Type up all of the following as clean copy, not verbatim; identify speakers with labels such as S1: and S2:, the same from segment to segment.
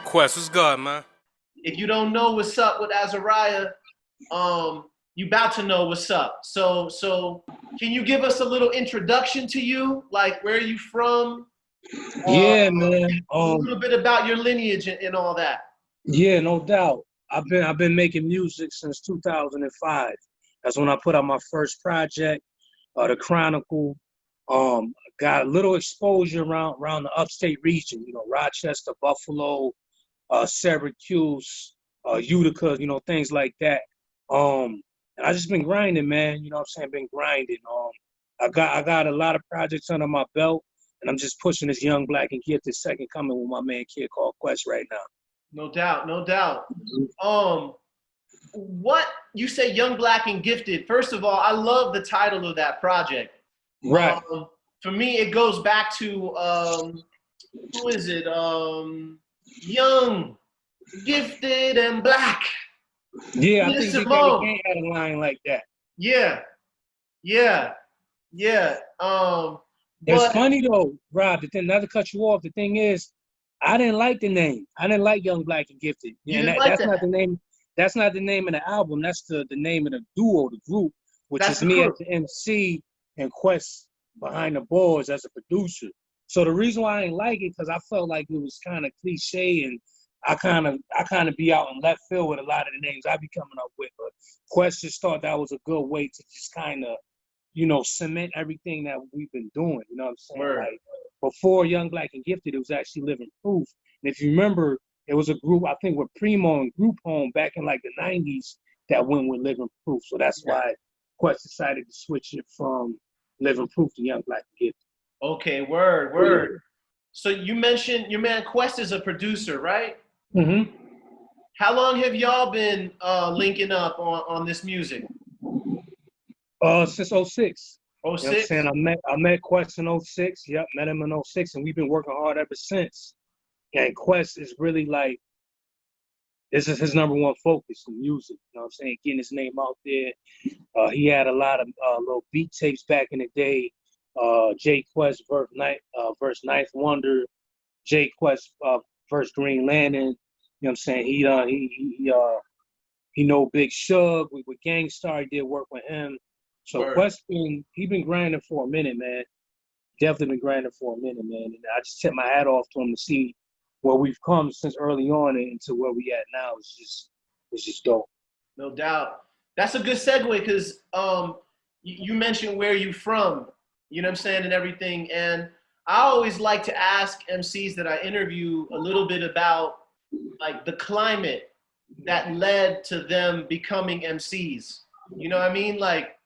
S1: Quest, what's good, man?
S2: If you don't know what's up with Azariah, you about to know what's up. So can you give us a little introduction to you? Like, where are you from?
S3: Yeah, man.
S2: A little bit about your lineage and all that.
S3: Yeah, no doubt. I've been making music since 2005. That's when I put out my first project, The Chronicle. Got a little exposure around the upstate region, Rochester, Buffalo, Syracuse, Utica, things like that. And I just been grinding, man. You know what I'm saying? Been grinding. I got a lot of projects under my belt, and I'm just pushing this young black and gifted second coming with my man Kid called Quest right now.
S2: No doubt, no doubt. What you say, young black and gifted? First of all, I love the title of that project.
S3: Right.
S2: For me, it goes back to who is it? Young, gifted, and black.
S3: Yeah, I think
S2: Simone.
S3: Big Daddy had a line like that.
S2: Yeah.
S3: It's funny though, Rob. Not to cut you off. The thing is, I didn't like the name. I didn't like Young Black and Gifted.
S2: Yeah, that's
S3: not the name. That's not the name of the album. That's the name of the duo, the group, which is me as the MC and Quest behind the boards as a producer. So the reason why I didn't like it because I felt like it was kind of cliche and I kind of be out in left field with a lot of the names I be coming up with. But Quest just thought that was a good way to just kind of, cement everything that we've been doing. You know what I'm saying?
S2: Word.
S3: Like before Young Black and Gifted, it was actually Living Proof. And if you remember, it was a group, I think with Primo and Group Home back in like the 90s that went with Living Proof. So that's why Quest decided to switch it from Living Proof to Young Black and Gifted.
S2: Okay, word. So you mentioned your man Quest is a producer, right?
S3: Mm-hmm.
S2: How long have y'all been linking up on this music?
S3: Since 06.
S2: 06?
S3: You know what I'm saying? I met Quest in 06. Yep, met him in 06, and we've been working hard ever since. And Quest is really like, this is his number one focus in music. You know what I'm saying? Getting his name out there. He had a lot of little beat tapes back in the day. J Quest verse Ninth Wonder, J Quest verse Green Lantern. You know what I'm saying? He know Big Shug with Gangstar. He did work with him. So
S2: Word.
S3: Quest he been grinding for a minute, man. Definitely been grinding for a minute, man. And I just tip my hat off to him to see where we've come since early on and to where we at now. It's just dope.
S2: No doubt. That's a good segue because you mentioned where you from, you know what I'm saying, and everything. And I always like to ask MCs that I interview a little bit about like the climate that led to them becoming MCs. You know what I mean? Like,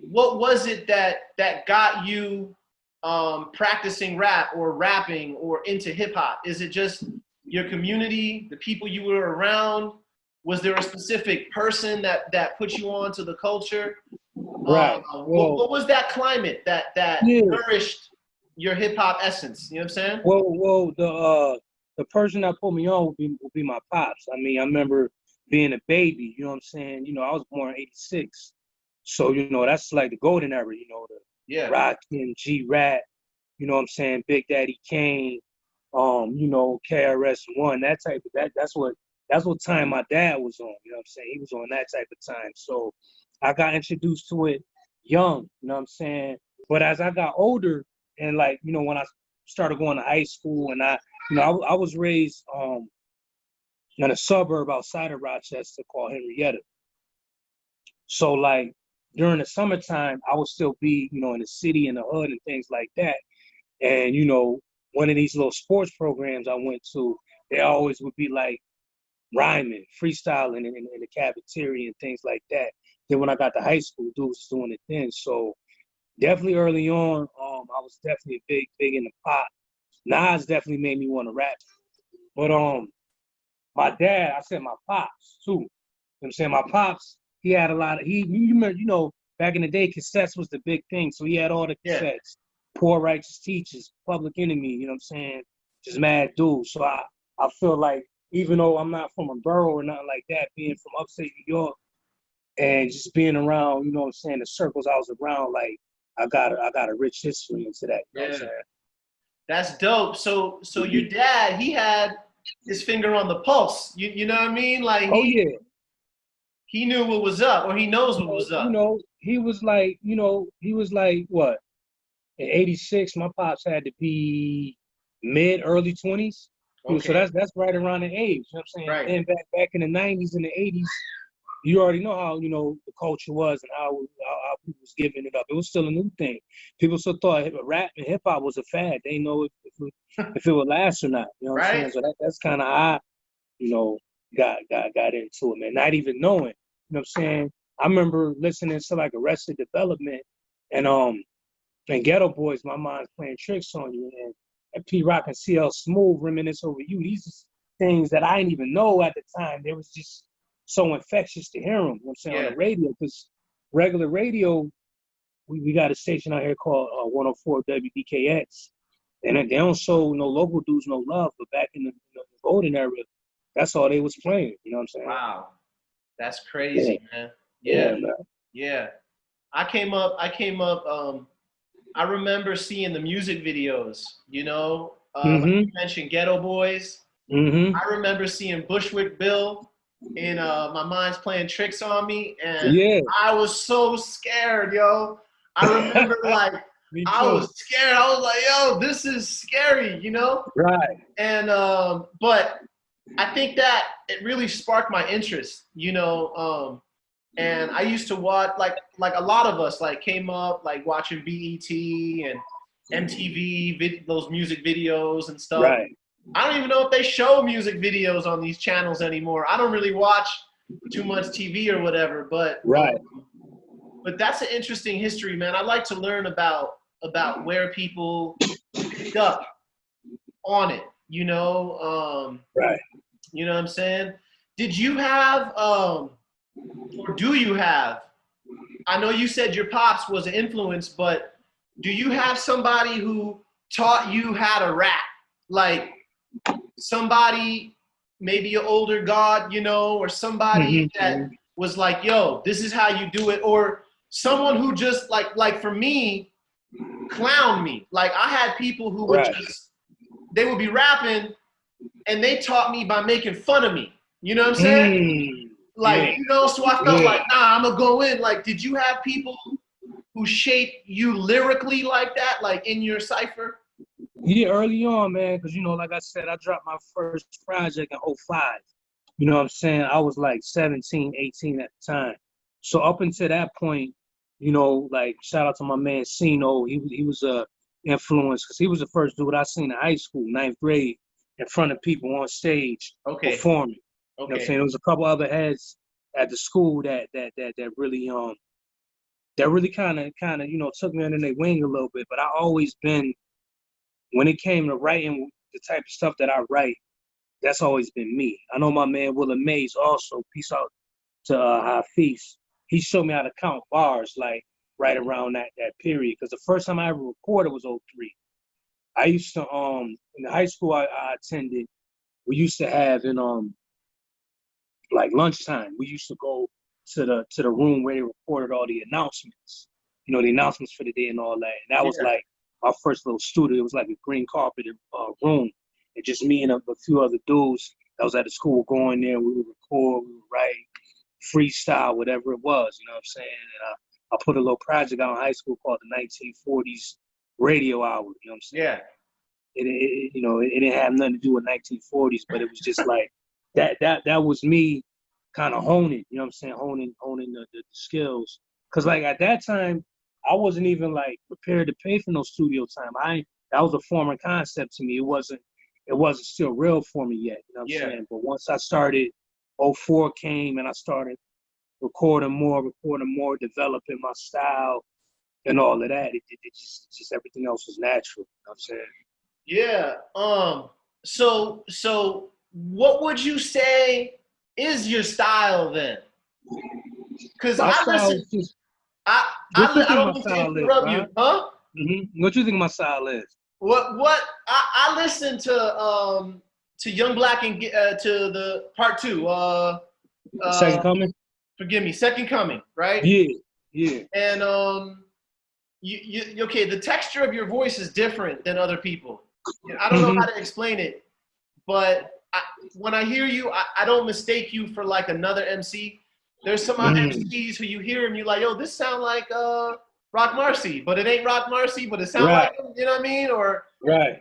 S2: what was it that got you practicing rap or rapping or into hip hop? Is it just your community, the people you were around? Was there a specific person that put you on to the culture?
S3: Right.
S2: What was that climate that nourished your hip hop essence? You know what I'm saying?
S3: Well, the person that put me on would be my pops. I mean, I remember being a baby. You know what I'm saying? I was born in '86, so that's like the golden era. The Rockin', G-Rap. You know what I'm saying? Big Daddy Kane. KRS-One. That type of that's what time my dad was on. You know what I'm saying? He was on that type of time. So I got introduced to it young. You know what I'm saying? But as I got older and like when I started going to high school and I was raised in a suburb outside of Rochester called Henrietta. So like during the summertime, I would still be, in the city and the hood and things like that. And, one of these little sports programs I went to, they always would be like rhyming, freestyling in the cafeteria and things like that. Then when I got to high school, dudes was doing it then. So definitely early on, I was definitely big in the pop. Nas definitely made me want to rap. But my dad, I said my pops too. You know what I'm saying? My pops, he had a lot of back in the day, cassettes was the big thing. So he had all the cassettes. Yeah. Poor Righteous Teachers, Public Enemy, you know what I'm saying? Just mad dudes. So I feel like even though I'm not from a borough or nothing like that, being from upstate New York and just being around, you know what I'm saying, the circles I was around, like I got a rich history into that. You know what I'm saying?
S2: That's dope. So your dad, he had his finger on the pulse. You know what I mean? Like
S3: Oh yeah.
S2: he knew what was up, or he knows what was up.
S3: He was like, he was like what? In '86, my pops had to be early 20s. So
S2: Okay.
S3: that's right around the age. You know what I'm saying?
S2: Right.
S3: Then back in the '90s and the '80s, you already know how the culture was and how people was giving it up. It was still a new thing. People still thought rap and hip hop was a fad. They didn't know if it would last or not. You know what I'm
S2: Right.
S3: saying? So that's kind of how got into it, man. Not even knowing. You know what I'm saying? I remember listening to like Arrested Development and Ghetto Boys, My Mind's Playing Tricks on You, and P Rock and CL Smooth, Reminisce Over You. These are things that I didn't even know at the time. They was just so infectious to hear them, you know what I'm saying, on the radio, because regular radio, we got a station out here called 104 WDKX, and they don't show no local dudes no love, but back in the golden era, that's all they was playing, you know what I'm saying?
S2: Wow. That's crazy, man. Yeah. I came up, I remember seeing the music videos, like you mentioned Ghetto Boys. I remember seeing Bushwick Bill in My Mind's Playing Tricks on Me, and I was so scared, yo. I remember like I was scared. I was like, yo, this is scary,
S3: Right.
S2: And but I think that it really sparked my interest, and I used to watch like a lot of us like came up like watching BET and MTV, those music videos and stuff.
S3: Right.
S2: I don't even know if they show music videos on these channels anymore. I don't really watch too much TV or whatever, but but that's an interesting history, man. I'd like to learn about where people picked up on it,
S3: Right.
S2: You know what I'm saying? Did you have or do you have, I know you said your pops was an influence, but do you have somebody who taught you how to rap? Like somebody, maybe an older god, or somebody that was like, yo, this is how you do it, or someone who just like for me, clown me. Like I had people who would they would be rapping and they taught me by making fun of me. You know what I'm saying? Like, so I felt like, nah, I'm gonna go in. Like, did you have people who shaped you lyrically like that, like in your cipher?
S3: Yeah, early on, man, because, like I said, I dropped my first project in '05. You know what I'm saying? I was like 17, 18 at the time. So up until that point, like shout out to my man Sino. He was a influence because he was the first dude I seen in high school, 9th grade, in front of people on stage performing. You know what I'm saying? There was a couple other heads at the school that really kind of took me under their wing a little bit. But I always been, when it came to writing the type of stuff that I write, that's always been me. I know my man Willa Mays also, peace out to Hafiz. He showed me how to count bars like right around that period. Because the first time I ever recorded was '03. I used to in the high school I attended, we used to have in like lunchtime, we used to go to the room where they recorded all the announcements, the announcements for the day and all that. And that was like our first little studio. It was like a green carpeted room, and just me and a few other dudes that was at the school going there. We would record, we would write, freestyle, whatever it was. You know what I'm saying? And I put a little project out in high school called the 1940s Radio Hour. You know what I'm saying?
S2: Yeah.
S3: It didn't have nothing to do with 1940s, but it was just like that was me kind of honing, you know what I'm saying, honing the skills. Because like at that time, I wasn't even like prepared to pay for no studio time. That was a foreign concept to me. It wasn't still real for me yet, you know what I'm saying? But once I started, '04 came and I started recording more, developing my style and all of that. It just everything else was natural, you know what I'm saying?
S2: Yeah. So what would you say is your style then? Because I listen. I don't mean to interrupt you, huh?
S3: What you think my style is?
S2: What I listen to Young Black and to the part 2.
S3: Second Coming.
S2: Forgive me, Second Coming, right?
S3: Yeah.
S2: And you okay? The texture of your voice is different than other people. I don't know how to explain it, but when I hear you, I don't mistake you for like another MC. There's some MCs who you hear and you're like, yo, this sound like Rock Marcy, but it ain't Rock Marcy, but it sound like him, you know what I mean? Or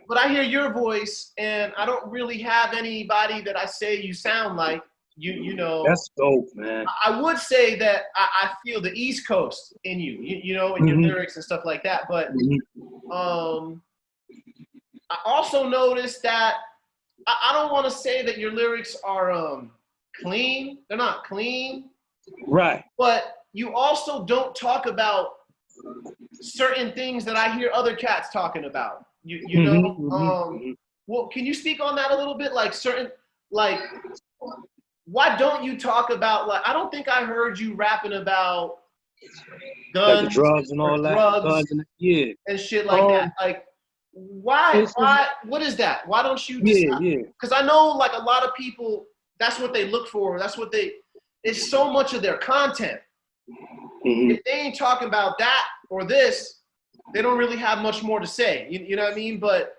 S2: but I hear your voice and I don't really have anybody that I say you sound like. You know.
S3: That's dope, man.
S2: I would say that I feel the East Coast in you, you know, in your lyrics and stuff like that. But I also noticed that I don't want to say that your lyrics are clean. They're not clean. Right. But you also don't talk about certain things that I hear other cats talking about. You know? Well, can you speak on that a little bit? Like certain, like, why don't you talk about, like, I don't think I heard you rapping about guns,
S3: like the drugs and all that, guns and
S2: and shit like that. Like, why, what is that? Why don't you just, because I know like a lot of people, that's what they look for. That's what it's so much of their content. If they ain't talking about that or this, they don't really have much more to say. You know what I mean? But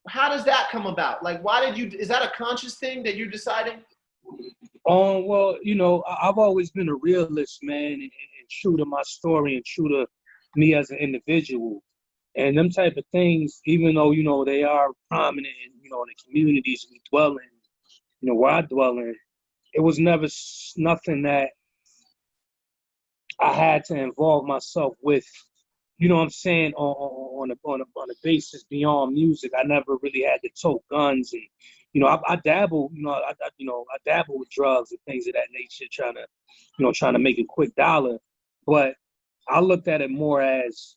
S2: how does that come about? Like, why did you, is that a conscious thing that you're deciding?
S3: Well, you know, I've always been a realist, man, and true to my story and true to me as an individual. And them type of things, even though, you know, they are prominent in, you know, in the communities we dwell in, you know, where I dwell in, it was never nothing that I had to involve myself with, you know what I'm saying, on a basis beyond music. I never really had to tote guns and, you know, I dabble, you know, I dabble with drugs and things of that nature, trying to make a quick dollar. But I looked at it more as,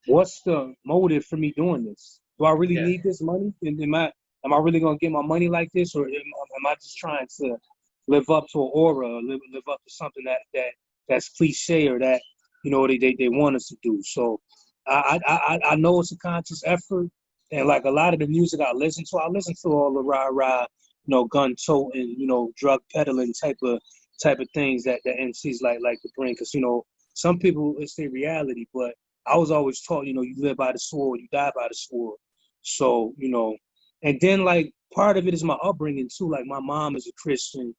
S3: what's the motive for me doing this? Do I really need this money? And am I really gonna get my money like this, or am I just trying to live up to an aura, or live up to something that's cliche, or that, you know, they want us to do? So I know it's a conscious effort, and like a lot of the music I listen to all the rah, you know, gun toting, you know, drug peddling type of things that the MCs like to bring, because, you know, some people, it's their reality, but I was always taught, you know, you live by the sword, you die by the sword. So, you know, and then like part of it is my upbringing too. Like my mom is a Christian,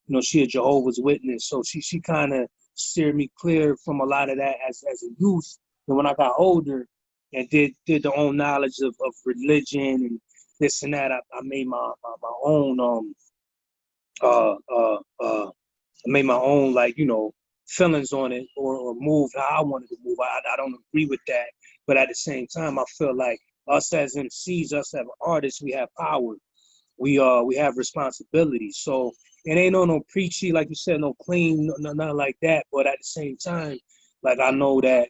S3: you know, she a Jehovah's Witness. So she kind of steered me clear from a lot of that as a youth. And when I got older and did the own knowledge of religion and this and that, I made my own I made my own, like, you know, feelings on it, or move how I wanted to move. I don't agree with that, but at the same time, I feel like us as MCs, us as artists, we have power. We have responsibility. So it ain't no preachy, like you said, no clean, nothing like that. But at the same time, like, I know that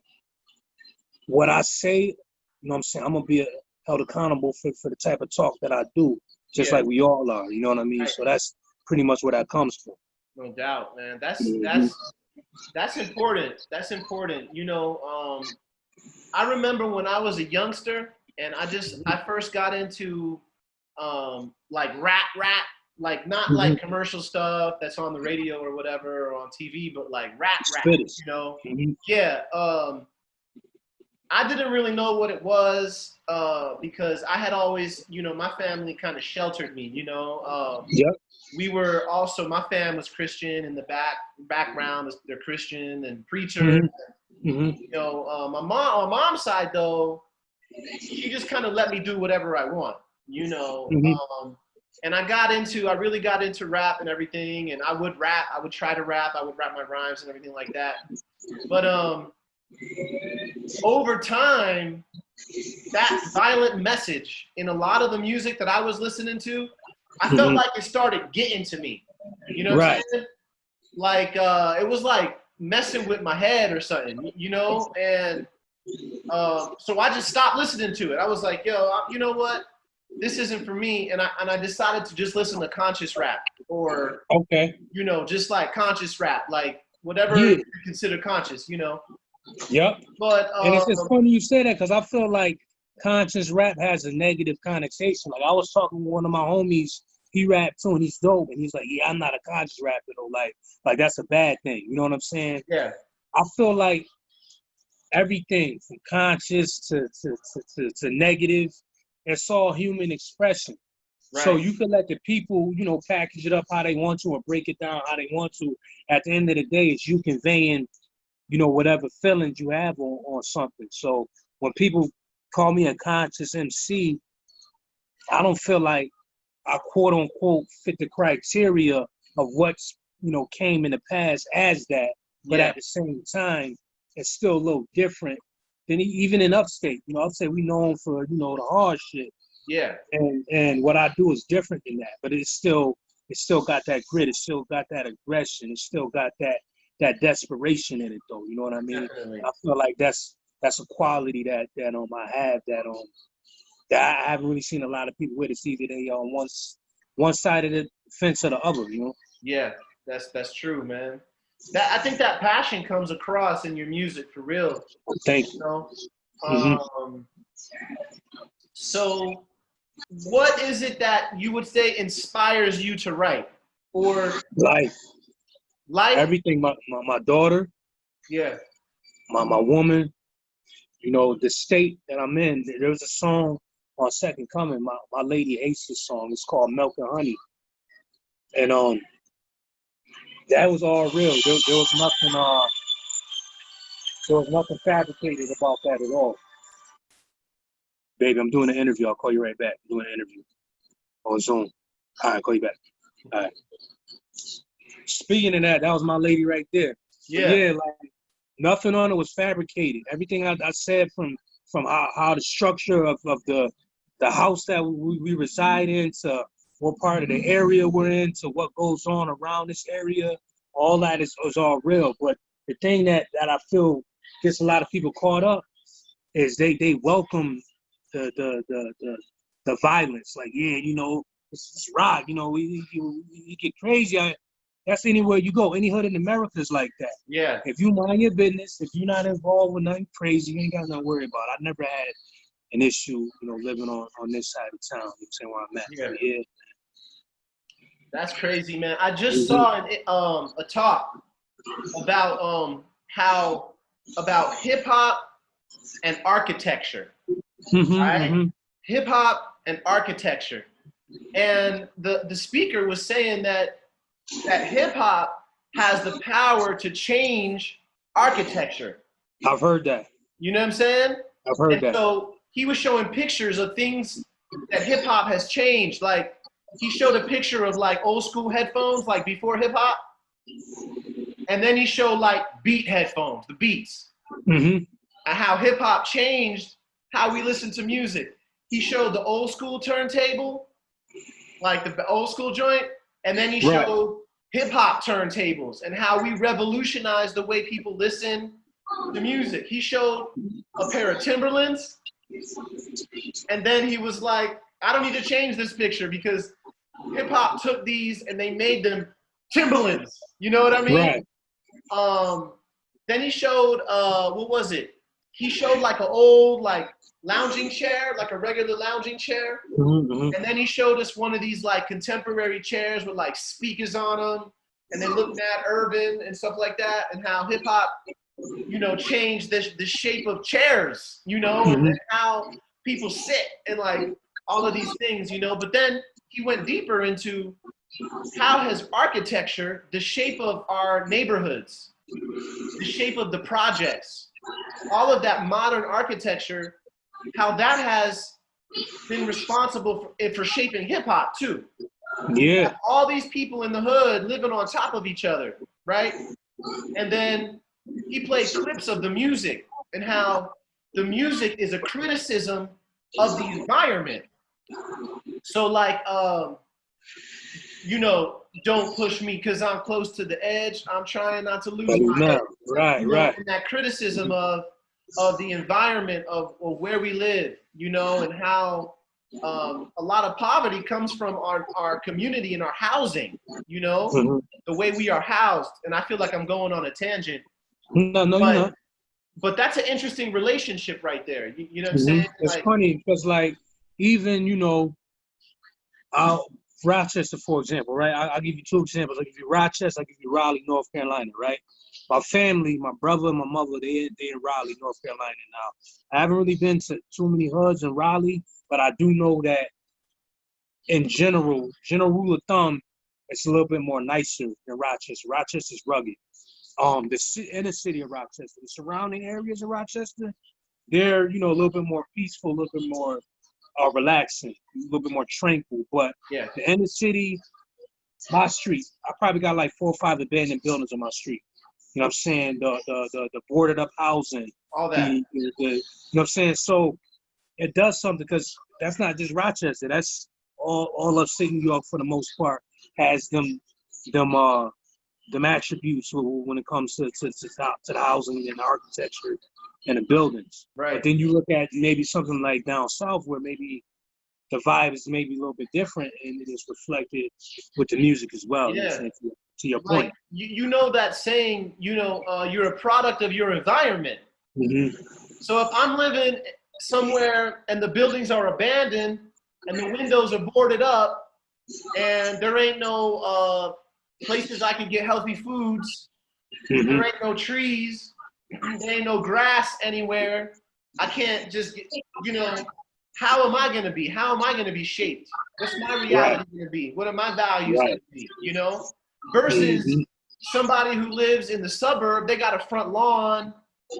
S3: what I say, you know what I'm saying, I'm gonna be held accountable for the type of talk that I do, just like we all are. You know what I mean? Right. So that's pretty much where that comes from.
S2: No doubt, man. That's important. That's important. You know, I remember when I was a youngster and I first got into like rap, like not like commercial stuff that's on the radio or whatever, or on TV, but like rap, you know? Yeah. I didn't really know what it was because I had always, you know, my family kind of sheltered me, you know. We were also, my fam was Christian in the background, they're Christian and preacher. You know, my mom's side though, she just kind of let me do whatever I want, you know. And I really got into rap and everything, and I would try to rap, I would rap my rhymes and everything like that. But over time, that violent message in a lot of the music that I was listening to, I felt like it started getting to me. You know what I'm saying? Like, it was like messing with my head or something, you know? And so I just stopped listening to it. I was like, yo, you know what? This isn't for me. And I decided to just listen to conscious rap, or, you know, just like conscious rap, like whatever you consider conscious, you know? But
S3: and it's funny you say that, because I feel like conscious rap has a negative connotation. Like, I was talking with one of my homies, he rapped too, and he's dope, and he's like, yeah, I'm not a conscious rapper though. Like that's a bad thing. You know what I'm saying?
S2: Yeah.
S3: I feel like everything from conscious to negative, it's all human expression. So you can let the people, you know, package it up how they want to or break it down how they want to. At the end of the day, it's you conveying, you know, whatever feelings you have on something. So when people call me a conscious MC, I don't feel like I quote unquote fit the criteria of what's, you know, came in the past as that. But at the same time, it's still a little different than even in upstate. You know, upstate we known for, you know, the hard shit.
S2: Yeah.
S3: And what I do is different than that. But it's still got that grit, it's still got that aggression, it's still got that desperation in it though. You know what I mean?
S2: Definitely.
S3: I feel like that's a quality that I have that I haven't really seen a lot of people with. It's either they on one side of the fence or the other, you know?
S2: Yeah, that's true, man. I think that passion comes across in your music for real.
S3: Thank you.
S2: You know? So what is it that you would say inspires you to write? Or
S3: life. Everything. My daughter.
S2: Yeah.
S3: My woman. You know, the state that I'm in. There was a song on Second Coming. My lady hates this song. It's called Milk and Honey. And that was all real. There was nothing fabricated about that at all. Baby, I'm doing an interview. I'll call you right back. I'm doing an interview on Zoom. All right, call you back. All right. Speaking of that was my lady right there.
S2: Yeah.
S3: But yeah, like nothing on it was fabricated. Everything I said from how the structure of the house that we reside in to what part of the area we're in to what goes on around this area, all that is all real. But the thing that I feel gets a lot of people caught up is they welcome the violence. Like, yeah, you know, it's rock, you know, you get crazy. That's anywhere you go. Any hood in America is like that.
S2: Yeah.
S3: If you mind your business, if you're not involved with nothing crazy, you ain't got nothing to worry about. I never had an issue, you know, living on this side of town. You know what I'm saying, where I'm at.
S2: Yeah.
S3: So, yeah.
S2: That's crazy, man. I just saw a talk about about hip hop and architecture. Right? Hip hop and architecture. And the speaker was saying that hip hop has the power to change architecture.
S3: I've heard that.
S2: You know what I'm saying?
S3: I've heard that.
S2: So he was showing pictures of things that hip hop has changed. Like he showed a picture of like old school headphones, like before hip hop. And then he showed like beat headphones, the beats. And how hip hop changed how we listen to music. He showed the old school turntable, like the old school joint. And then he showed hip hop turntables and how we revolutionized the way people listen to music. He showed a pair of Timberlands. And then he was like, I don't need to change this picture because hip hop took these and they made them Timberlands. You know what I mean? Right. Then he showed, what was it? He showed like an old like lounging chair, like a regular lounging chair. And then he showed us one of these like contemporary chairs with like speakers on them. And they looked at urban and stuff like that, and how hip hop, you know, changed the shape of chairs, you know, and how people sit and like all of these things, you know. But then he went deeper into how has architecture, the shape of our neighborhoods, the shape of the projects, all of that modern architecture, how that has been responsible for shaping hip hop too. Yeah. All these people in the hood living on top of each other, right? And then he played clips of the music and how the music is a criticism of the environment. So like, you know, don't push me because I'm close to the edge. I'm trying not to lose my head. Right, you know, right. And that criticism of the environment of where we live, you know, and how a lot of poverty comes from our community and our housing, you know, the way we are housed. And I feel like I'm going on a tangent. No, you're not. But that's an interesting relationship right there. You know what I'm saying?
S3: It's like, funny because like even, you know, Rochester, for example, right? I'll give you two examples. I'll give you Rochester, I'll give you Raleigh, North Carolina, right? My family, my brother and my mother, they in Raleigh, North Carolina now. I haven't really been to too many hoods in Raleigh, but I do know that in general rule of thumb, it's a little bit more nicer than Rochester. Rochester's rugged. Inner city of Rochester, the surrounding areas of Rochester, they're, you know, a little bit more peaceful, a little bit more relaxing, a little bit more tranquil. But
S2: Yeah.
S3: the inner city, my street, I probably got like 4 or 5 abandoned buildings on my street. You know what I'm saying? The boarded up housing,
S2: All that.
S3: you know what I'm saying? So it does something, because that's not just Rochester. That's all upstate New York for the most part has them attributes when it comes to the housing and the architecture and the buildings.
S2: Right.
S3: But then you look at maybe something like down south, where maybe the vibe is maybe a little bit different, and it is reflected with the music as well.
S2: Yeah.
S3: To your point.
S2: Like, you know that saying, you know, you're a product of your environment.
S3: Mm-hmm.
S2: So if I'm living somewhere and the buildings are abandoned and the windows are boarded up and there ain't no places I can get healthy foods,
S3: Mm-hmm.
S2: there ain't no trees, there ain't no grass anywhere, I can't just get, you know, how am I going to be? How am I going to be shaped? What's my reality going to be? What are my values going to be? You know, versus somebody who lives in the suburb, they got a front lawn,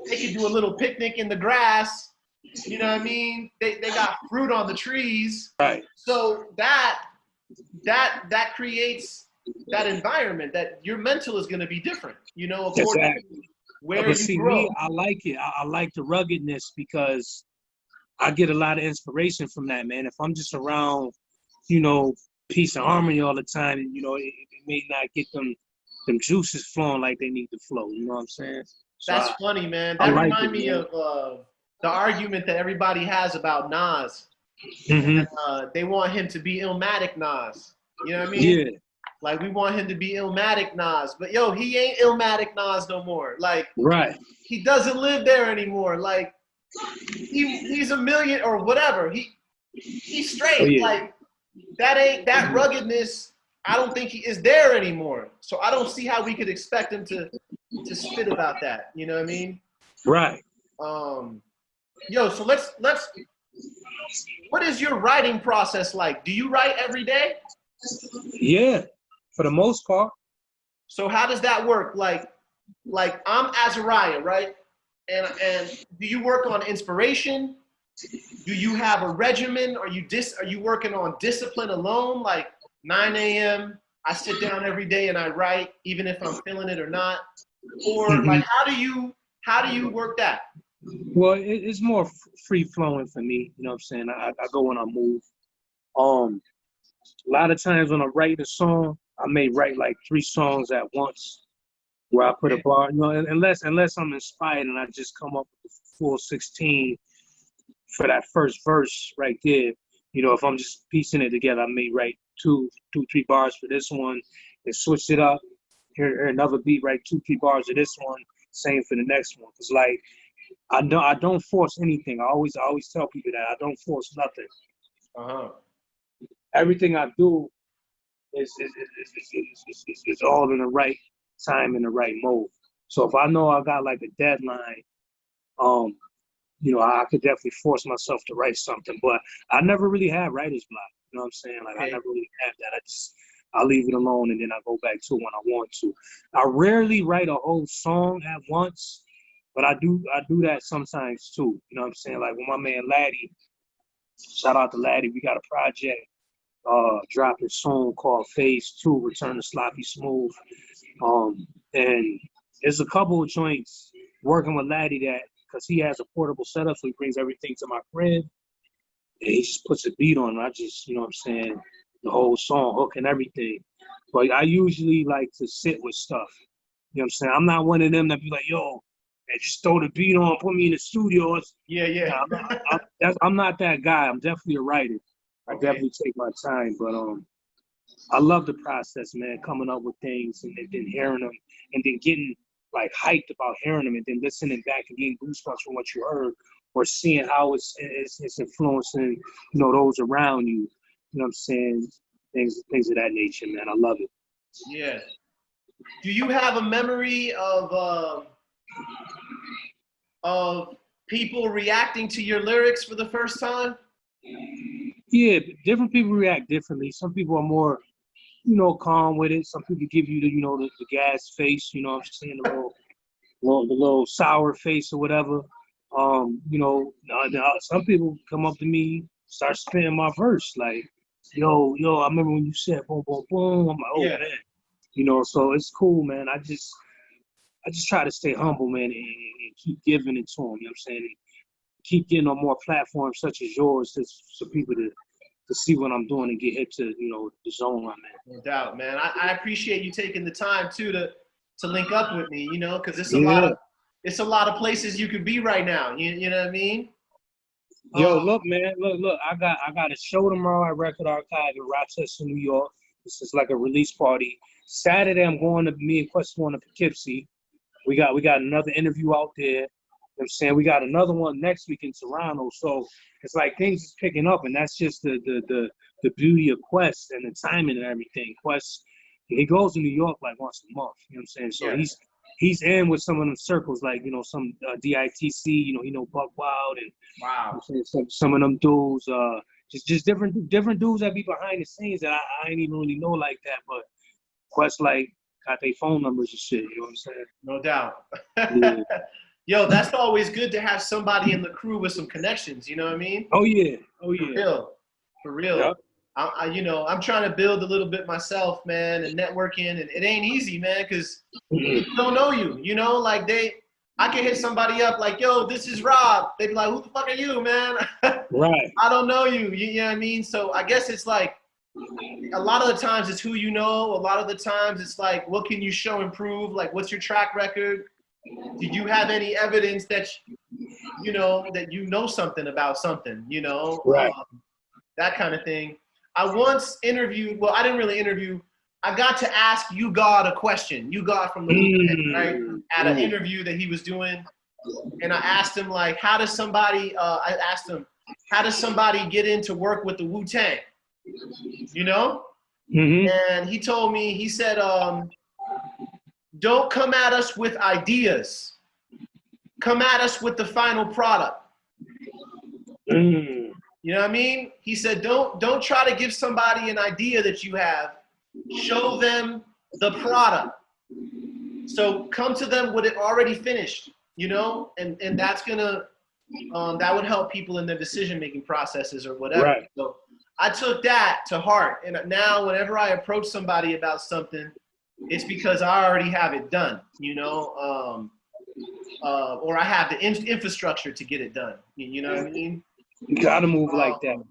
S2: they can do a little picnic in the grass. You know what I mean? They got fruit on the trees.
S3: Right.
S2: So that creates that environment that your mental is going to be different, you know, according to where you grow.
S3: Me, I like it. I like the ruggedness, because I get a lot of inspiration from that, man. If I'm just around, you know, peace and harmony all the time, you know, it may not get them juices flowing like they need to flow. You know what I'm saying? So
S2: That's funny, man. That
S3: like
S2: reminds me of the argument that everybody has about Nas.
S3: Mm-hmm.
S2: They want him to be Illmatic Nas. You know what I mean?
S3: Yeah.
S2: Like, we want him to be Illmatic Nas. But, yo, he ain't Illmatic Nas no more. Like,
S3: right.
S2: He doesn't live there anymore. Like, he's a million or whatever. He's straight.
S3: Oh, yeah.
S2: Like, that ruggedness, I don't think he is there anymore. So I don't see how we could expect him to spit about that. You know what I mean?
S3: Right.
S2: Yo, so let's what is your writing process like? Do you write every day?
S3: Yeah, for the most part.
S2: So how does that work? Like I'm Azariah, right? And do you work on inspiration? Do you have a regimen? Are you working on discipline alone? Like 9 a.m., I sit down every day and I write, even if I'm feeling it or not? Or like, how do you work that?
S3: Well, it's more free flowing for me. You know what I'm saying? I go when I move. A lot of times when I write a song, I may write like 3 songs at once, where I put a bar. You know, unless I'm inspired and I just come up with the full 16 for that first verse right there. You know, if I'm just piecing it together, I may write 2, 3 bars for this one, and switch it up. Here another beat, write 2, 3 bars of this one, same for the next one. Cause like I don't force anything. I always tell people that I don't force nothing. Everything I do is all in the right time, in the right mode. So if I know I got like a deadline, you know, I could definitely force myself to write something, but I never really had writer's block. You know what I'm saying? Like, I never really had that. I leave it alone, and then I go back to it when I want to. I rarely write a whole song at once, but I do that sometimes too. You know what I'm saying? Like with my man Laddie, shout out to Laddie, we got a project dropping soon called Phase 2, Return to Sloppy Smooth. And there's a couple of joints working with Laddie that, because he has a portable setup, so he brings everything to my crib, and he just puts a beat on it. I just, you know what I'm saying, the whole song, hook and everything. But I usually like to sit with stuff. You know what I'm saying? I'm not one of them that be like, yo, man, just throw the beat on, put me in the studio.
S2: Yeah.
S3: I'm not that guy. I'm definitely a writer. I definitely take my time, but I love the process, man, coming up with things and then hearing them and then getting like hyped about hearing them and then listening back and getting goosebumps from what you heard or seeing how it's influencing, you know, those around you. You know what I'm saying? Things of that nature, man. I love it.
S2: Yeah. Do you have a memory of people reacting to your lyrics for the first time?
S3: Yeah, different people react differently. Some people are more, you know, calm with it. Some people give you the, you know, the gas face, you know what I'm saying, the little sour face or whatever. You know, some people come up to me, start spitting my verse, like, yo, I remember when you said boom, boom, boom. I'm like, oh
S2: Yeah.
S3: man, you know, so it's cool, man. I just try to stay humble, man, and keep giving it to them. You know what I'm saying? And keep getting on more platforms such as yours, for people to see what I'm doing and get hit to, you know, the zone I'm in.
S2: No doubt, man. I appreciate you taking the time too to link up with me, you know, because
S3: Yeah.
S2: it's a lot of places you could be right now. You know what I mean?
S3: Yo, look, man, look. I got a show tomorrow at Record Archive in Rochester, New York. This is like a release party. Saturday, I'm going to me and Quest going to Poughkeepsie. We got another interview out there. You know what I'm saying? We got another one next week in Toronto. So it's like things is picking up, and that's just the beauty of Quest and the timing and everything. Quest, he goes to New York like once a month. You know what I'm saying? So
S2: Yeah.
S3: he's in with some of them circles, like, you know, some DITC, you know, Buck Wild, and
S2: Wow.
S3: you know, some of them dudes, just different dudes that be behind the scenes that I ain't even really know like that, but Quest like got their phone numbers and shit. You know what I'm saying?
S2: No doubt.
S3: Yeah.
S2: Yo, that's always good to have somebody in the crew with some connections. You know what I mean?
S3: Oh yeah.
S2: For real. For real.
S3: Yep.
S2: You know, I'm trying to build a little bit myself, man, and networking, and it ain't easy, man, because people don't know you. You know, like I can hit somebody up like, yo, this is Rob. They be like, who the fuck are you, man?
S3: Right.
S2: I don't know you. You know what I mean? So I guess it's like a lot of the times it's who you know. A lot of the times it's like, what can you show and prove? Like, what's your track record? Do you have any evidence that you know something about something? You know,
S3: Right.
S2: that kind of thing. I once interviewed. Well, I didn't really interview. I got to ask You God a question. You God from the Wu-Tang, right? At an interview that he was doing, and I asked him like, how does somebody get into work with the Wu-Tang? You know? And he told me, he said, don't come at us with ideas. Come at us with the final product. You know what I mean? He said, don't try to give somebody an idea that you have. Show them the product. So come to them with it already finished, you know? And that's gonna that would help people in their decision-making processes or whatever.
S3: Right.
S2: So I took that to heart. And now whenever I approach somebody about something, it's because I already have it done, you know? Or I have the infrastructure to get it done. You know what I mean?
S3: You gotta move like that.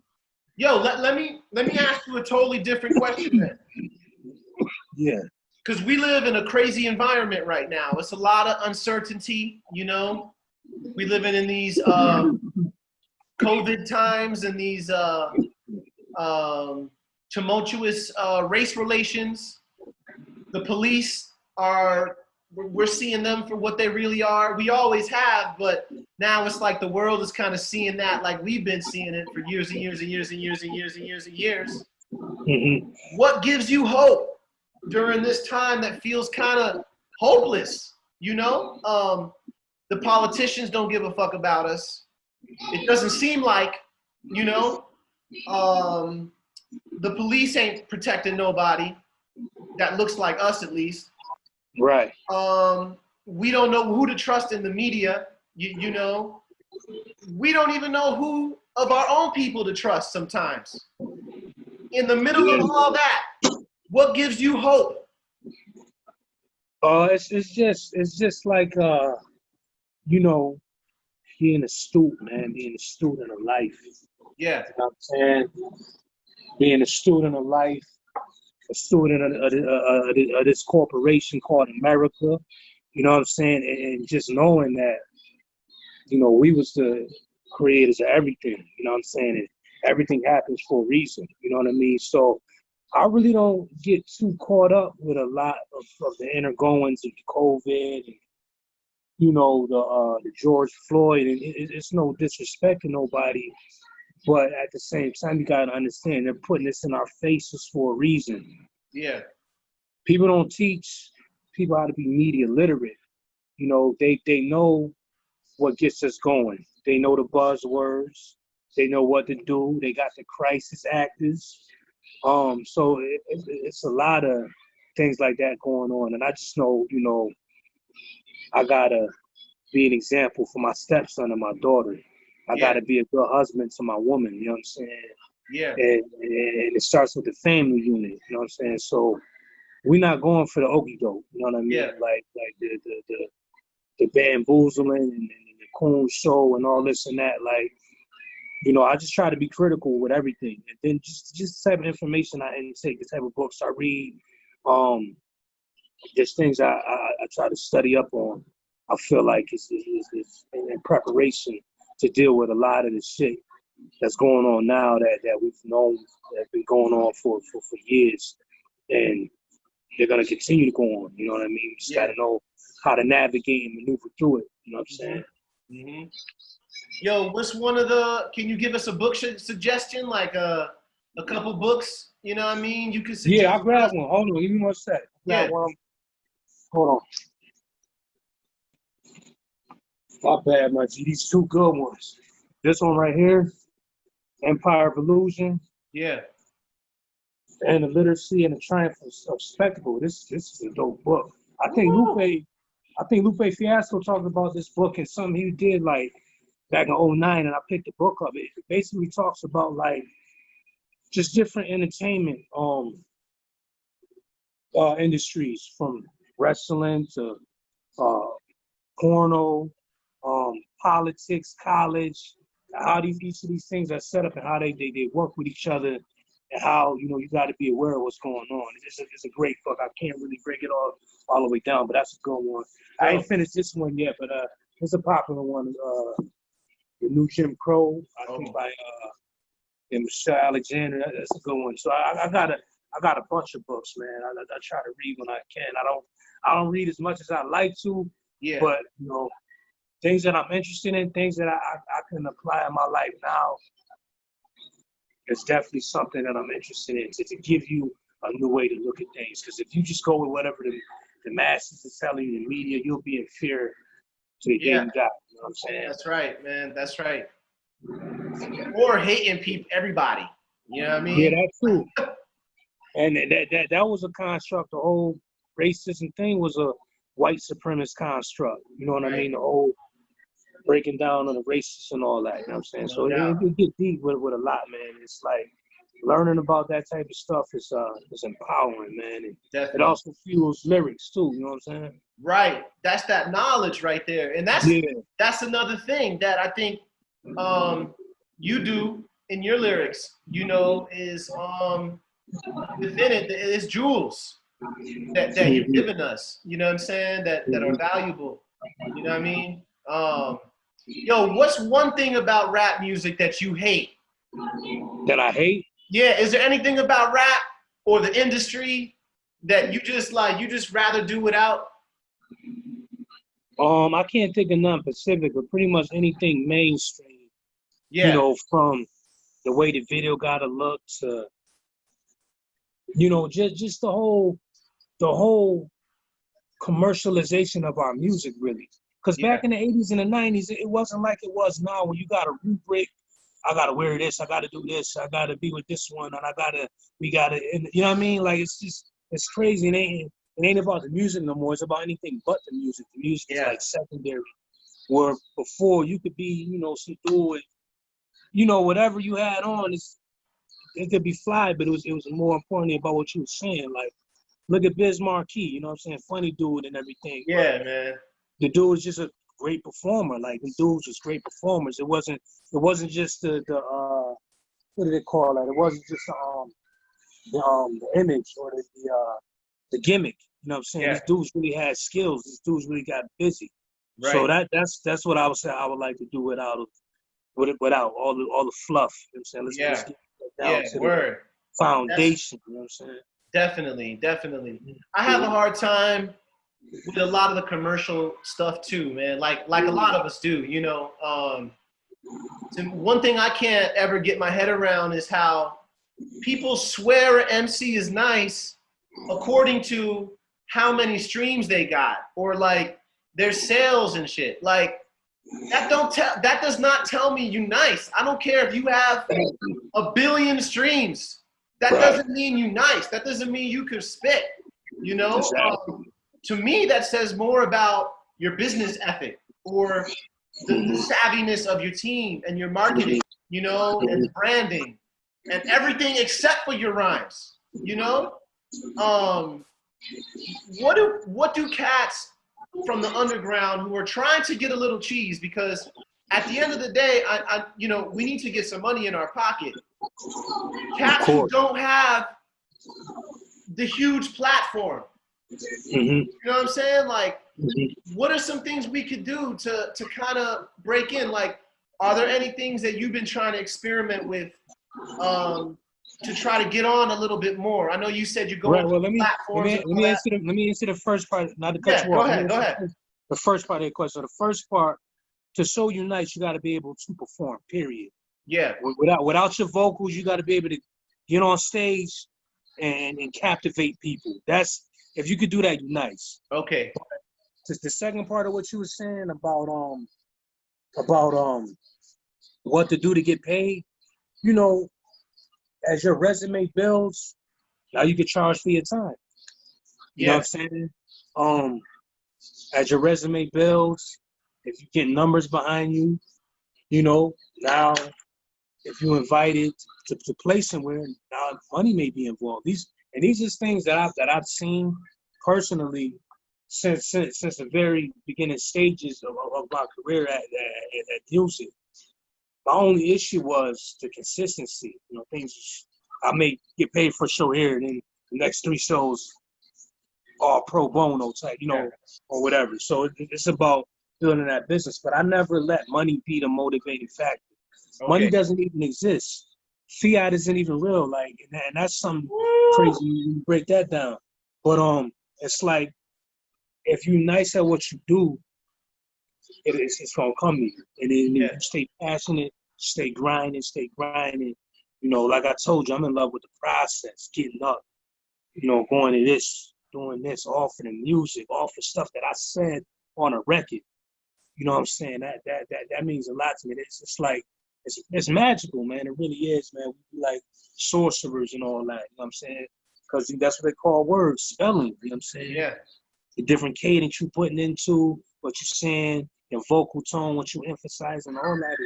S2: Yo, let me ask you a totally different question then.
S3: Yeah.
S2: Because we live in a crazy environment right now. It's a lot of uncertainty, you know? We living in these COVID times and these tumultuous race relations. The police we're seeing them for what they really are. We always have, but now it's like the world is kind of seeing that like we've been seeing it for years and years and years and years and years and years and years. What gives you hope during this time that feels kind of hopeless? You know, the politicians don't give a fuck about us. It doesn't seem like, you know, the police ain't protecting nobody. That looks like us, at least.
S3: Right.
S2: We don't know who to trust in the media. You know, we don't even know who of our own people to trust sometimes. In the middle of all that, what gives you hope?
S3: It's just like you know, being a student, man, being a student of life.
S2: Yeah.
S3: You know what I'm saying? Being a student of life, a student of this corporation called America. You know what I'm saying? And just knowing that, you know, we was the creators of everything. You know what I'm saying? And everything happens for a reason. You know what I mean? So I really don't get too caught up with a lot of the inner goings of COVID and, you know, the George Floyd. And it's no disrespect to nobody, but at the same time, you gotta understand they're putting this in our faces for a reason.
S2: Yeah.
S3: People don't teach people how to be media literate. You know, they know what gets us going. They know the buzzwords. They know what to do. They got the crisis actors. So it's a lot of things like that going on. And I just know, you know, I gotta be an example for my stepson and my daughter. I gotta be a good husband to my woman, you know what I'm saying?
S2: Yeah.
S3: And it starts with the family unit, you know what I'm saying? So we're not going for the okie doke, you know what I mean?
S2: Yeah.
S3: Like the bamboozling and the coon show and all this and that. Like, you know, I just try to be critical with everything. And then just the type of information I intake, the type of books I read, just things I try to study up on. I feel like it's in preparation to deal with a lot of the shit that's going on now that we've known that's been going on for years. And they're going to continue to go on, you know what I mean? You just got to know how to navigate and maneuver through it, you know what I'm saying?
S2: Mm-hmm. Yo, what's one of can you give us a book suggestion, like a couple books, you know what I mean? You could suggest.
S3: Yeah, I'll grab one. Hold on, give me 1 sec. Grab one. Hold on. My bad, my G. These two good ones. This one right here, Empire of Illusion.
S2: Yeah.
S3: And the Literacy and the Triumph of Spectacle. This is a dope book. I think Lupe Fiasco talked about this book in something he did like back in '09, and I picked the book up. It basically talks about like just different entertainment industries, from wrestling to porno, politics, college, how each of these things are set up and how they work with each other, and how, you know, you got to be aware of what's going on. It's a great book. I can't really break it all the way down, but that's a good one. I ain't finished this one yet, but it's a popular one. The New Jim Crow, I think by Michelle Alexander. That's a good one. So I got a bunch of books, man. I try to read when I can. I don't read as much as I like to. Yeah. But, you know, things that I'm interested in, things that I can apply in my life now, it's definitely something that I'm interested in, to give you a new way to look at things. Because if you just go with whatever the masses are telling you, the media, you'll be in fear to the day you die. You know what I'm saying?
S2: That's right, man. That's right. Or hating everybody. You know what I mean?
S3: Yeah, that too. And that was a construct. The whole racism thing was a white supremacist construct. You know what I mean? The whole breaking down on the racists and all that. You know what I'm saying? So it get deep with a lot, man. It's like learning about that type of stuff is empowering, man. And it also fuels lyrics too. You know what I'm saying?
S2: Right. That's that knowledge right there, and that's another thing that I think you do in your lyrics. You know, is within it is jewels that you've given us. You know what I'm saying? That are valuable. You know what I mean? Yo, what's one thing about rap music that you hate?
S3: That I hate?
S2: Yeah, is there anything about rap or the industry that you just rather do without?
S3: I can't think of none specific, but pretty much anything mainstream. Yeah. You know, from the way the video gotta look to, you know, just the whole commercialization of our music, really. Because back in the 80s and the 90s, it wasn't like it was now, when you got a rubric. I got to wear this. I got to do this. I got to be with this one. And we got to, you know what I mean? Like, it's crazy. It ain't about the music no more. It's about anything but the music. The music is like secondary. Where before you could be, you know, some dude with, you know, whatever you had on, it could be fly, but it was more importantly about what you were saying. Like, look at Biz Markie, you know what I'm saying? Funny dude and everything.
S2: Yeah, man.
S3: The dude was just a great performer. Like, the dudes was great performers. It wasn't just the what do they call that? It wasn't just the image or the gimmick. You know what I'm saying? These dudes really had skills. These dudes really got busy. Right. So that's what I would say I would like to do without all the fluff. You know what I'm saying? Let's get down to the foundation. You know what I'm saying?
S2: Definitely. I have a hard time with a lot of the commercial stuff too, man. Like a lot of us do, you know. One thing I can't ever get my head around is how people swear an MC is nice according to how many streams they got, or like their sales and shit. Like, that does not tell me you nice. I don't care if you have 1 billion streams. That doesn't mean you nice. That doesn't mean you can spit. You know,
S3: Exactly.
S2: to me, that says more about your business ethic or the savviness of your team and your marketing, you know, and branding and everything except for your rhymes. You know, what do cats from the underground who are trying to get a little cheese, because at the end of the day, I you know, we need to get some money in our pocket. Cats who don't have the huge platform. You know what I'm saying? Like, what are some things we could do to kind of break in? Like, are there any things that you've been trying to experiment with to try to get on a little bit more? I know you said you're going
S3: Well,
S2: to platforms.
S3: let me answer the first part. Not to cut you off.
S2: Go ahead.
S3: The first part of the question. The first part, to show you nice, you got to be able to perform. Period.
S2: Yeah.
S3: Without your vocals, you got to be able to get on stage and captivate people. That's, if you could do that, you're nice.
S2: Okay.
S3: Just the second part of what you were saying about what to do to get paid. You know, as your resume builds, now you can charge for your time. You know what I'm saying? As your resume builds, if you get numbers behind you, you know, now if you're invited to play somewhere, now money may be involved. These are things that I've seen personally since the very beginning stages of my career at music. My only issue was the consistency. You know, things, I may get paid for a show here, and then the next 3 shows are pro bono type, you know, or whatever. So it's about building that business. But I never let money be the motivating factor. Okay. Money doesn't even exist. Fiat isn't even real. Like, and that's something crazy. You break that down. But it's like, if you're nice at what you do, it's gonna come to you. And then you stay passionate, stay grinding. You know, like I told you, I'm in love with the process, getting up, you know, going to this, doing this, offering music, offering stuff that I said on a record. You know what I'm saying? That means a lot to me. It's like, it's magical, man. It really is, man. We be like sorcerers and all that, you know what I'm saying? Because that's what they call words, spelling, you know what I'm saying?
S2: Yeah.
S3: The different cadence you putting into what you're saying, your vocal tone, what you emphasizing, all that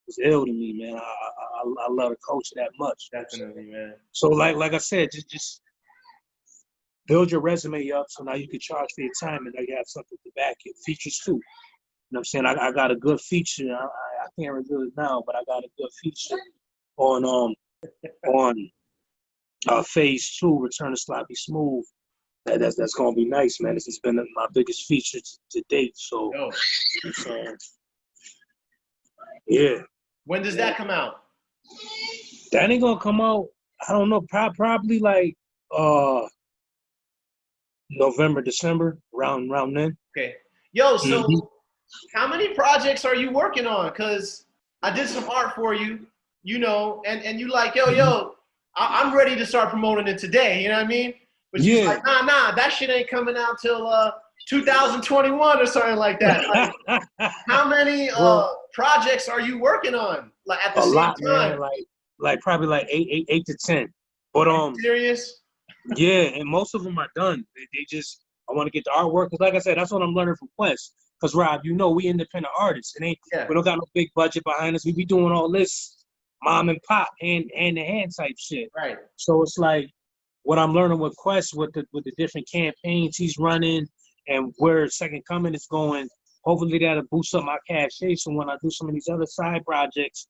S3: is ill to me, man. I love to coach that much.
S2: Definitely, man.
S3: So like I said, just build your resume up so now you can charge for your time and now you have something to back it. Features too. You know what I'm saying? I got a good feature. I can't reveal it now, but I got a good feature on phase 2, Return to Sloppy Smooth. That's gonna be nice, man. This has been my biggest feature to date. So, yeah.
S2: When does that come out?
S3: That ain't gonna come out. I don't know. Probably like November, December, round then.
S2: Okay. Yo, so how many projects are you working on? Cause I did some art for you, you know, and you like, yo, I'm ready to start promoting it today. You know what I mean? But she's like, nah, that shit ain't coming out till 2021 or something like that. Like, how many projects are you working on? Like at the same time?
S3: Man. Like probably like eight to 10. But
S2: serious?
S3: Yeah, and most of them are done. They just, I want to get the artwork. Cause like I said, that's what I'm learning from Quest. Cause Rob, you know, we independent artists. We don't got no big budget behind us. We be doing all this mom and pop, hand to hand type shit.
S2: Right.
S3: So it's like, what I'm learning with Quest, with the different campaigns he's running and where Second Coming is going, hopefully that'll boost up my cachet. So when I do some of these other side projects,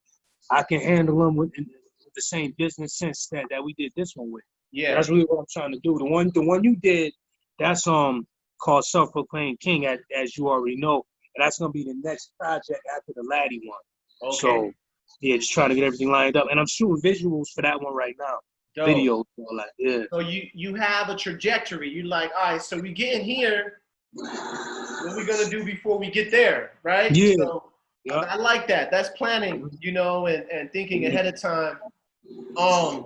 S3: I can handle them with the same business sense that we did this one with.
S2: Yeah.
S3: That's really what I'm trying to do. The one you did, that's called Self-Proclaimed King, as you already know. And that's gonna be the next project after the Laddie one. Okay. So yeah, just trying to get everything lined up. And I'm shooting visuals for that one right now.
S2: Dope.
S3: Videos, all that, yeah.
S2: So you have a trajectory. You like, all right, so we get in here, what we gonna do before we get there, right?
S3: Yeah.
S2: So I like that. That's planning, you know, and thinking ahead of time. I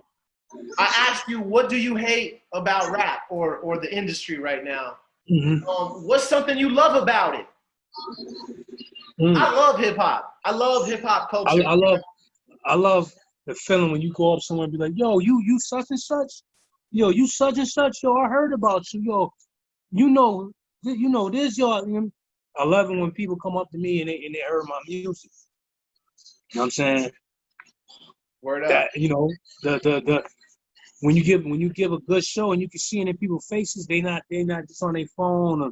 S2: asked you, what do you hate about rap or the industry right now? What's something you love about it?
S3: Mm.
S2: I love hip hop. I love hip hop culture.
S3: I love the feeling when you go up somewhere and be like, yo, you such and such, yo, you such and such, yo, I heard about you, yo, you know this, yo. I love it when people come up to me and they heard my music. You know what I'm saying?
S2: Word up.
S3: That the when you give a good show and you can see it in people's faces, they not just on their phone or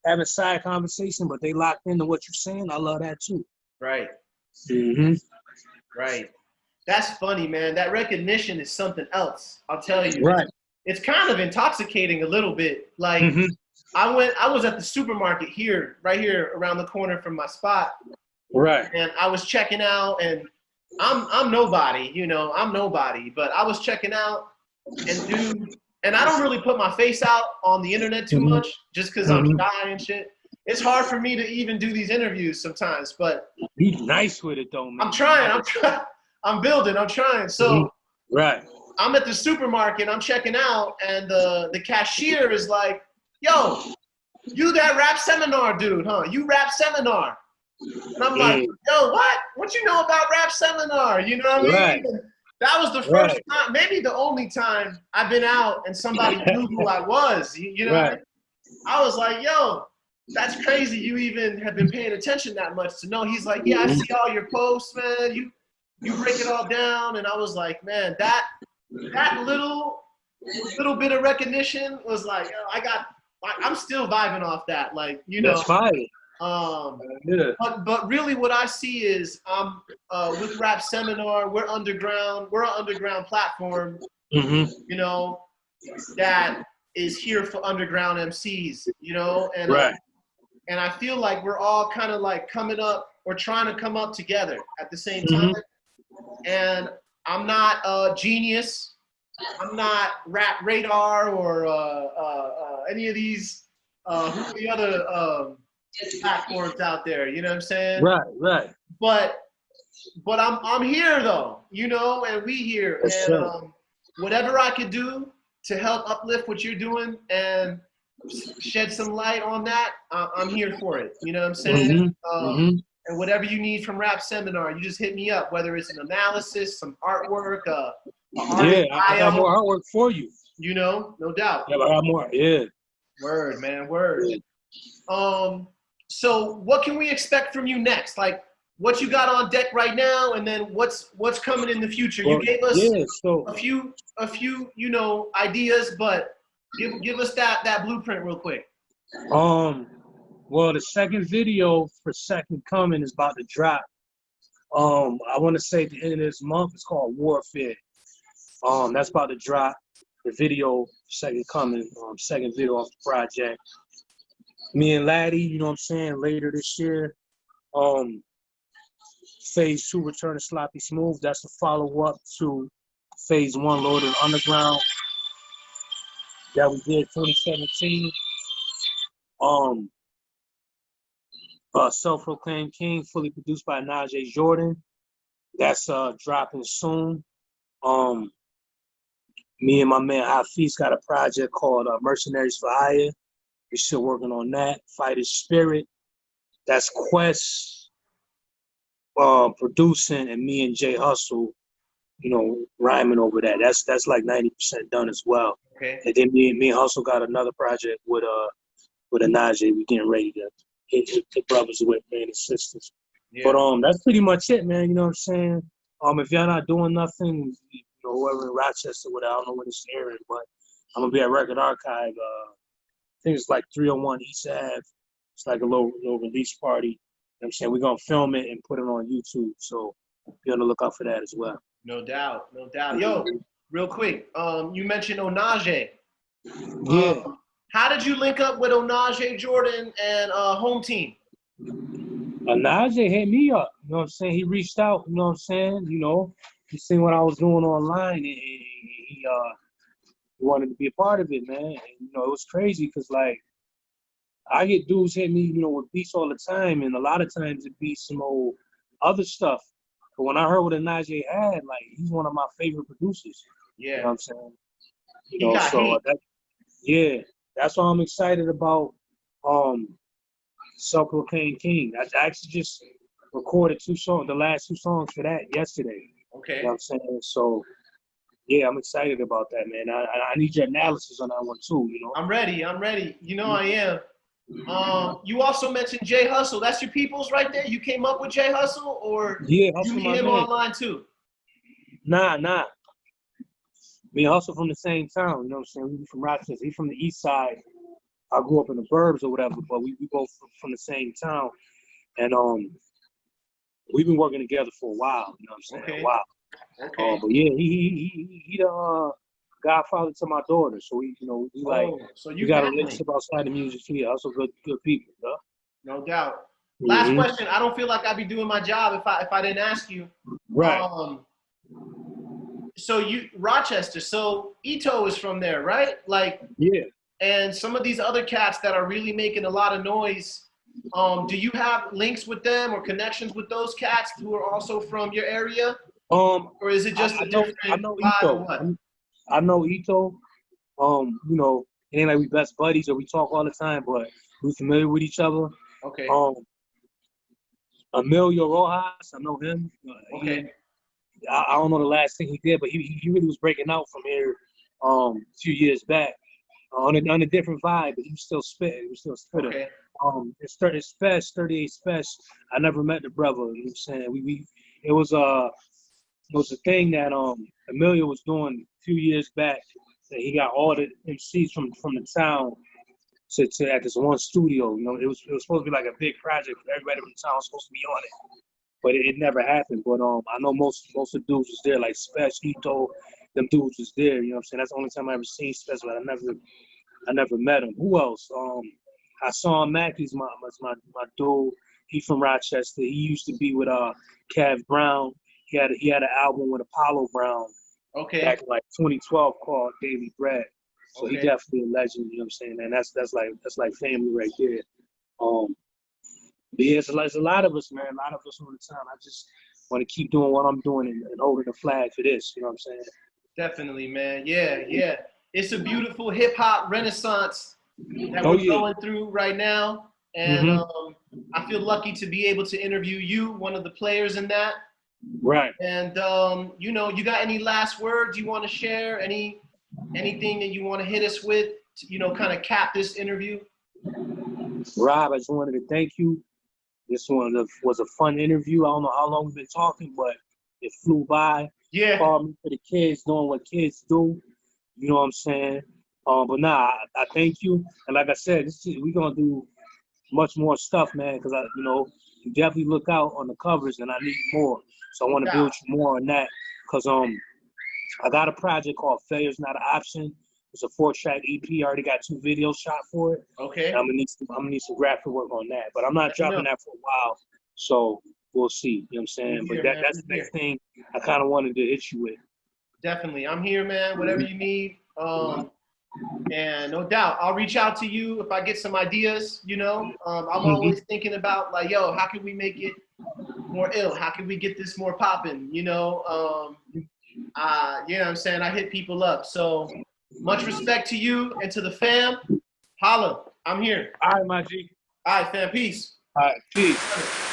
S3: having side conversation, but they locked into what you're saying. I love that too.
S2: Right.
S3: Mm-hmm.
S2: Right. That's funny, man. That recognition is something else. I'll tell you.
S3: Right.
S2: It's kind of intoxicating a little bit. Like
S3: Mm-hmm.
S2: I was at the supermarket here, right here around the corner from my spot.
S3: Right.
S2: And I was checking out, and I'm nobody, you know, I'm nobody, but I was checking out, and I don't really put my face out on the internet too much just because I'm shy and shit. It's hard for me to even do these interviews sometimes, but
S3: Be nice with it though, man.
S2: I'm trying. I'm building. I'm trying. So
S3: right.
S2: I'm at the supermarket. I'm checking out, and the cashier is like, "Yo, you that rap seminar dude, huh? You rap seminar?" And I'm like, "Yo, what? What you know about rap seminar?" You know what I mean?
S3: Right.
S2: And that was the first time, maybe the only time I've been out and somebody knew who I was. You know what I mean? I was like, "Yo, that's crazy. You even have been paying attention that much to know." He's like, "Yeah, I see all your posts, man. You break it all down." And I was like, "Man, that little bit of recognition was like, I'm still vibing off that, like, you know."
S3: That's fire.
S2: But really what I see is with Rap Seminar, we're underground. We're an underground platform, you know, that is here for underground MCs, you know, and I feel like we're all kind of like coming up or trying to come up together at the same time. And I'm not a genius. I'm not Rap Radar or any of these the other platforms out there. You know what I'm saying?
S3: Right.
S2: But I'm here though, you know, and we here, and whatever I could do to help uplift what you're doing and shed some light on that, I'm here for it. You know what I'm saying? And whatever you need from Rap Seminar, you just hit me up, whether it's an analysis, some artwork,
S3: I got more artwork for you.
S2: You know, no doubt.
S3: Yeah, I got more. Yeah.
S2: Word, man, word. So what can we expect from you next? Like, what you got on deck right now, and then what's coming in the future?
S3: Well,
S2: you gave us a few, you know, ideas, but give us that blueprint real quick.
S3: Well, the second video for Second Coming is about to drop. I want to say at the end of this month. It's called Warfare. That's about to drop. The video, Second Coming, second video off the project. Me and Laddie, you know what I'm saying, later this year. Phase 2, Return to Sloppy Smooth. That's the follow-up to Phase 1, Lord of the Underground, that we did 2017. Self-Proclaimed King, fully produced by Najee Jordan. That's dropping soon. Me and my man Hafiz got a project called Mercenaries for Hire. We're still working on that. Fighter's Spirit. That's Quest producing, and me and Jay Hustle, you know, rhyming over that. That's like 90% done as well.
S2: Okay.
S3: And then me and Hustle got another project with a Najee. We getting ready to hit the brothers with, man, and sisters. Yeah. But that's pretty much it, man. You know what I'm saying? If y'all not doing nothing, you know, whoever in Rochester, I don't know when it's airing, but I'm gonna be at Record Archive. I think it's like 301 East Ave. It's like a little release party. You know what I'm saying? We're gonna film it and put it on YouTube, so be on the lookout for that as well.
S2: No doubt. Yo, real quick, you mentioned Onaje.
S3: Yeah.
S2: How did you link up with Onaje Jordan and Home Team?
S3: Najee hit me up, you know what I'm saying? He reached out, you know what I'm saying? You know, he seen what I was doing online, and he wanted to be a part of it, man. And, you know, it was crazy because, like, I get dudes hit me, you know, with beats all the time, and a lot of times it be some old other stuff. But when I heard what Najee had, like, he's one of my favorite producers. Yeah. You know what I'm saying? You know, so that's why I'm excited about Self-Proclaimed King. I actually just recorded the last 2 songs for that yesterday.
S2: Okay.
S3: You know what I'm saying? So, yeah, I'm excited about that, man. I need your analysis on that one too, you know?
S2: I'm ready. I'm ready. You know I am. You also mentioned Jay Hustle. That's your people's right there? You came up with Jay Hustle, or
S3: Yeah,
S2: you
S3: Hustle,
S2: meet
S3: my
S2: him
S3: man.
S2: online too?
S3: Nah. Me and Hustle from the same town, you know what I'm saying? We from Rochester. He's from the east side. I grew up in the burbs or whatever, but we both from the same town. And we've been working together for a while, you know what I'm saying?
S2: Okay.
S3: A while.
S2: Okay.
S3: But yeah, he the godfather to my daughter. So we
S2: So
S3: we
S2: you
S3: got a
S2: family.
S3: relationship outside the music too. Yeah, also good people, huh?
S2: No doubt. Last
S3: Mm-hmm.
S2: question. I don't feel like I'd be doing my job if I didn't ask you.
S3: Right.
S2: So you Rochester. So Ito is from there, right? Like,
S3: Yeah.
S2: and some of these other cats that are really making a lot of noise. Do you have links with them or connections with those cats who are also from your area? Or is it just a different vibe or what?
S3: I know Ito. You know, it ain't like we best buddies or we talk all the time, but we familiar with each other.
S2: Okay.
S3: Emilio Rojas, I know him.
S2: Okay.
S3: I don't know the last thing he did, but he really was breaking out from here a few years back on a different vibe, but he was still spitting. He was still spitting.
S2: Okay.
S3: It's 38 Special. I never met the brother. You know what I'm saying? It was a thing that Emilio was doing a few years back. That he got all the MCs from the town to at this one studio. You know, it was supposed to be like a big project. Everybody from the town was supposed to be on it, but it never happened. But I know most of the dudes was there, like Special, Ito, them dudes was there. You know what I'm saying? That's the only time I ever seen Special. I never met him. Who else? Hassan Mackey's my dude. He's from Rochester. He used to be with Cav Brown. He had an album with Apollo Brown.
S2: Okay.
S3: Back in like 2012 called Daily Bread. So
S2: Okay.
S3: he definitely a legend, you know what I'm saying? And that's like family right there. But yeah, it's a lot of us, man. A lot of us all the time. I just want to keep doing what I'm doing and holding the flag for this, you know what I'm saying?
S2: Definitely, man. Yeah. It's a beautiful hip hop renaissance that we're going through right now. And I feel lucky to be able to interview you, one of the players in that.
S3: Right.
S2: And you know, you got any last words you want to share? Anything that you want to hit us with to, you know, kind of cap this interview?
S3: Rob, I just wanted to thank you. This one was a fun interview. I don't know how long we've been talking, but it flew by.
S2: Yeah.
S3: Called me for the kids, doing what kids do. You know what I'm saying? But nah, I thank you. And like I said, we're gonna do much more stuff, man. Because you definitely look out on the covers, and I need more. So I want to build you more on that. Because I got a project called Failure's Not an Option. It's a 4-track EP. I already got 2 videos shot for it.
S2: Okay.
S3: And I'm gonna need some graphic work on that. But I'm not dropping that for a while. So we'll see. You know what I'm saying? But that's the next thing I kind of wanted to hit you with.
S2: Definitely. I'm here, man. Whatever you need. And no doubt, I'll reach out to you if I get some ideas, you know. I'm always thinking about, like, yo, how can we make it more ill? How can we get this more popping, you know? You know what I'm saying? I hit people up. So much respect to you and to the fam. Holla. I'm here.
S3: All right, my G.
S2: All right, fam. Peace.
S3: All right, peace.